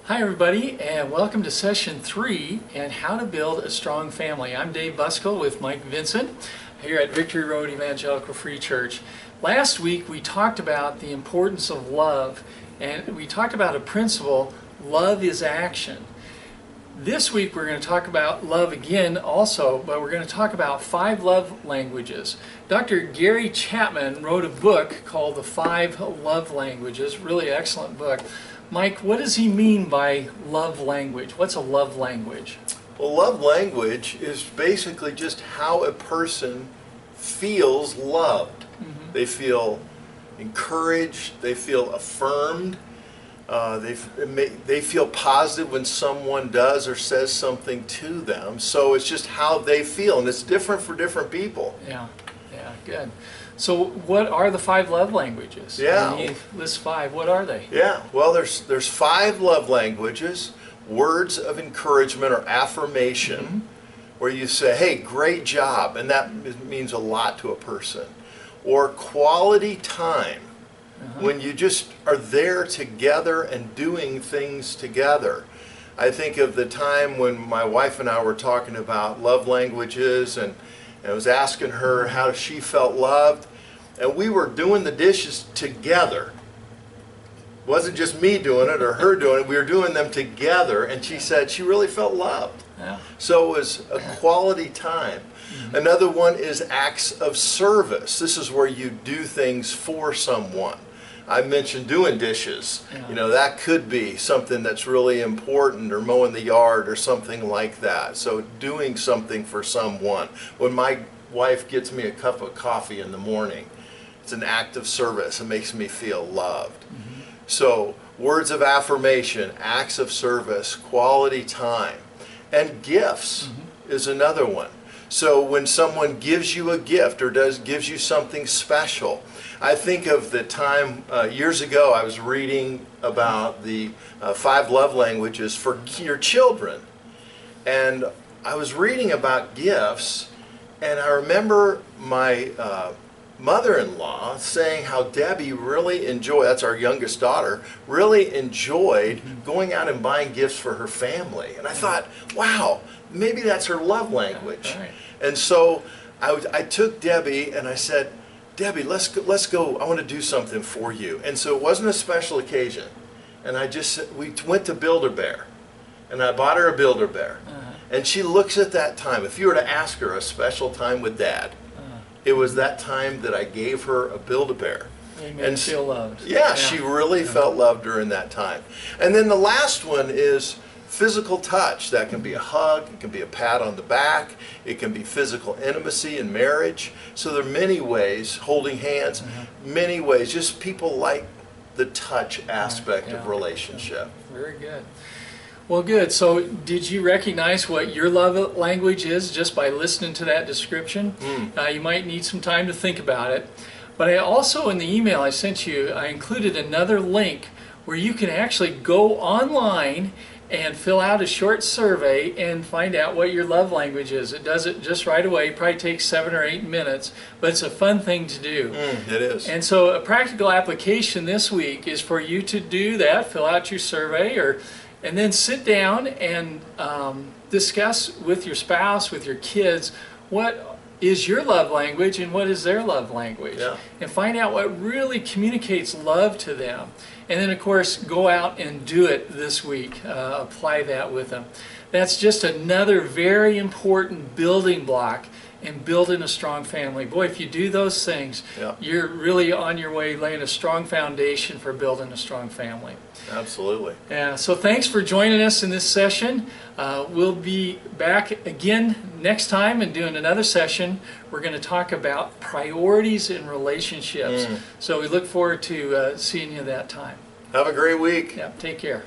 Hi everybody, and welcome to session 3 and how to build a strong family. I'm Dave Buskell with Mike Vincent here at Victory Road Evangelical Free Church. Last week we talked about the importance of love, and we talked about a principle: love is action. This week we're going to talk about love again also, but we're going to talk about 5 love languages. Dr. Gary Chapman wrote a book called The 5 Love Languages, really excellent book. Mike, what does he mean by love language? What's a love language? Well, love language is basically just how a person feels loved. They feel encouraged, they feel affirmed, they feel positive when someone does or says something to them. So it's just how they feel, and it's different for different people. Yeah, good. So what are the 5 love languages? Yeah. You list 5. What are they? Yeah, well, there's 5 love languages: words of encouragement or affirmation, where you say, hey, great job, and that means a lot to a person. Or quality time, when you just are there together and doing things together. I think of the time when my wife and I were talking about love languages, and I was asking her how she felt loved, and we were doing the dishes together. It wasn't just me doing it or her doing it, we were doing them together, and she said she really felt loved. Yeah. So it was a quality time. Another one is acts of service. This is where you do things for someone. I mentioned doing dishes. Yeah. You know, that could be something that's really important, or mowing the yard or something like that. So doing something for someone. When my wife gets me a cup of coffee in the morning, it's an act of service. It makes me feel loved. So words of affirmation, acts of service, quality time, and gifts is another one. So when someone gives you a gift or gives you something special, I think of the time years ago I was reading about the 5 love languages for your children, and I was reading about gifts, and I remember my mother-in-law saying how Debbie really enjoyed, that's our youngest daughter, really enjoyed going out and buying gifts for her family. And I thought, wow, maybe that's her love language. Right. And so I took Debbie and I said, Debbie, let's go, I want to do something for you. And so it wasn't a special occasion. And we went to Build-A-Bear, and I bought her a Build-A-Bear. And she looks at that time. If you were to ask her a special time with Dad, it was that time that I gave her a Build-A-Bear. They made her feel loved. Yeah, she really felt loved during that time. And then the last one is physical touch. That can be a hug, it can be a pat on the back, it can be physical intimacy in marriage. So there are many ways, holding hands, many ways. Just people like the touch aspect of relationship. Very good. Well, good. So did you recognize what your love language is just by listening to that description? You might need some time to think about it. But I also, in the email I sent you, I included another link where you can actually go online and fill out a short survey and find out what your love language is. It does it just right away. It probably takes 7 or 8 minutes, but it's a fun thing to do. It is. And so a practical application this week is for you to do that, fill out your survey, and then sit down and discuss with your spouse, with your kids, what is your love language and what is their love language. Yeah. And find out what really communicates love to them. And then, of course, go out and do it this week. Apply that with them. That's just another very important building block in building a strong family. Boy, if you do those things, you're really on your way laying a strong foundation for building a strong family. Absolutely. Yeah, so thanks for joining us in this session. We'll be back again next time and doing another session. We're going to talk about priorities in relationships. So we look forward to seeing you that time. Have a great week. Yeah, take care.